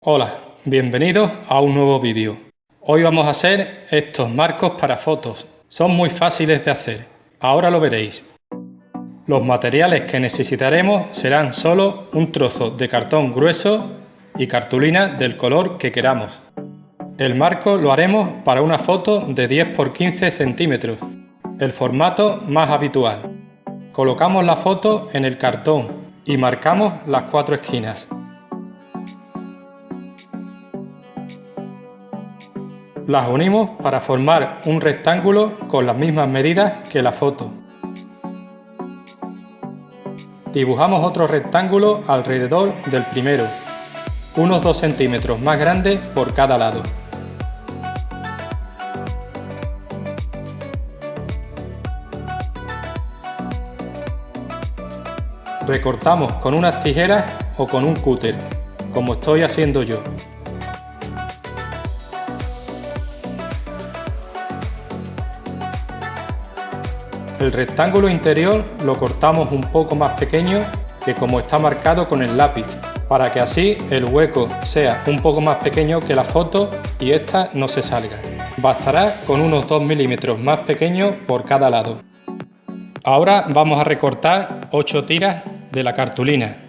Hola, bienvenidos a un nuevo vídeo. Hoy vamos a hacer estos marcos para fotos. Son muy fáciles de hacer. Ahora lo veréis. Los materiales que necesitaremos serán solo un trozo de cartón grueso y cartulina del color que queramos. El marco lo haremos para una foto de 10 por 15 centímetros, el formato más habitual. Colocamos la foto en el cartón y marcamos las 4 esquinas. Las unimos para formar un rectángulo con las mismas medidas que la foto. Dibujamos otro rectángulo alrededor del primero, unos 2 centímetros más grande por cada lado. Recortamos con unas tijeras o con un cúter, como estoy haciendo yo. El rectángulo interior lo cortamos un poco más pequeño que como está marcado con el lápiz, para que así el hueco sea un poco más pequeño que la foto y esta no se salga. Bastará con unos 2 milímetros más pequeños por cada lado. Ahora vamos a recortar 8 tiras de la cartulina.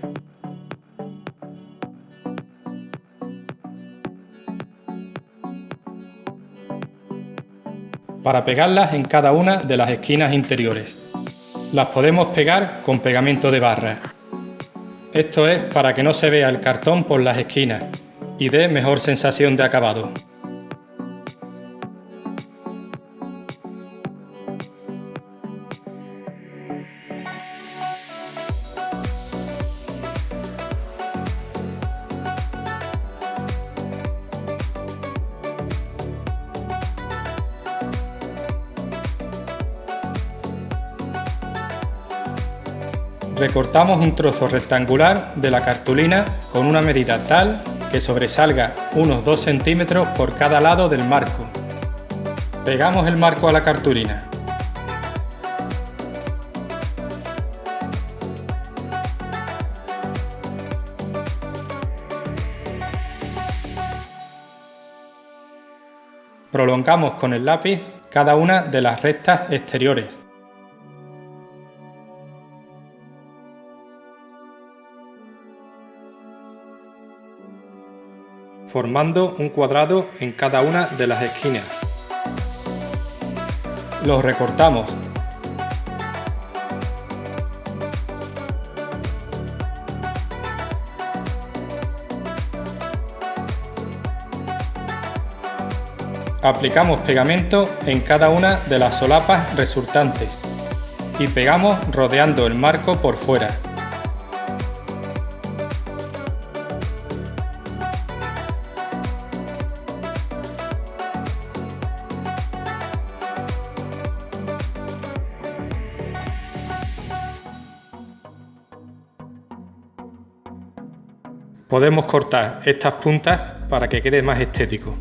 Para pegarlas en cada una de las esquinas interiores. Las podemos pegar con pegamento de barra. Esto es para que no se vea el cartón por las esquinas y dé mejor sensación de acabado. Recortamos un trozo rectangular de la cartulina con una medida tal que sobresalga unos 2 centímetros por cada lado del marco. Pegamos el marco a la cartulina. Prolongamos con el lápiz cada una de las rectas exteriores. Formando un cuadrado en cada una de las esquinas. Los recortamos. Aplicamos pegamento en cada una de las solapas resultantes y pegamos rodeando el marco por fuera. Podemos cortar estas puntas para que quede más estético.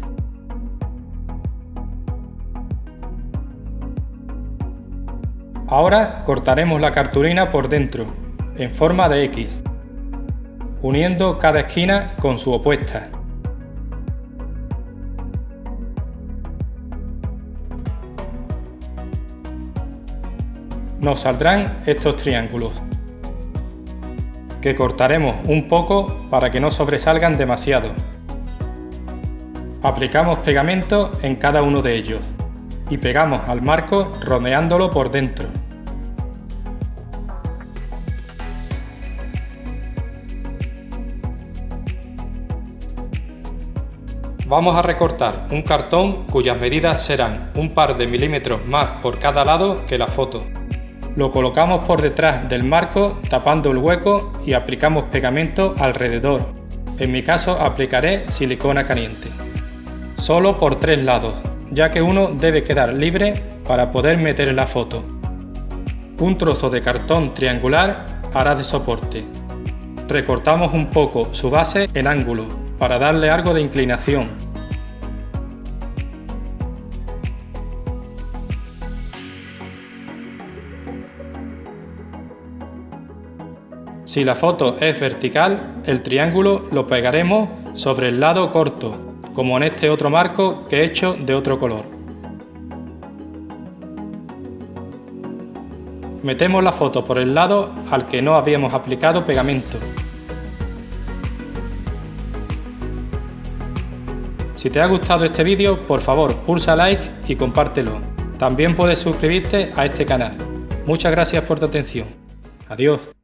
Ahora cortaremos la cartulina por dentro, en forma de X, uniendo cada esquina con su opuesta. Nos saldrán estos triángulos, que cortaremos un poco para que no sobresalgan demasiado. Aplicamos pegamento en cada uno de ellos y pegamos al marco rodeándolo por dentro. Vamos a recortar un cartón cuyas medidas serán un par de milímetros más por cada lado que la foto. Lo colocamos por detrás del marco tapando el hueco y aplicamos pegamento alrededor. En mi caso aplicaré silicona caliente. Solo por 3 lados, ya que uno debe quedar libre para poder meter la foto. Un trozo de cartón triangular hará de soporte. Recortamos un poco su base en ángulo para darle algo de inclinación. Si la foto es vertical, el triángulo lo pegaremos sobre el lado corto, como en este otro marco que he hecho de otro color. Metemos la foto por el lado al que no habíamos aplicado pegamento. Si te ha gustado este vídeo, por favor pulsa like y compártelo. También puedes suscribirte a este canal. Muchas gracias por tu atención. Adiós.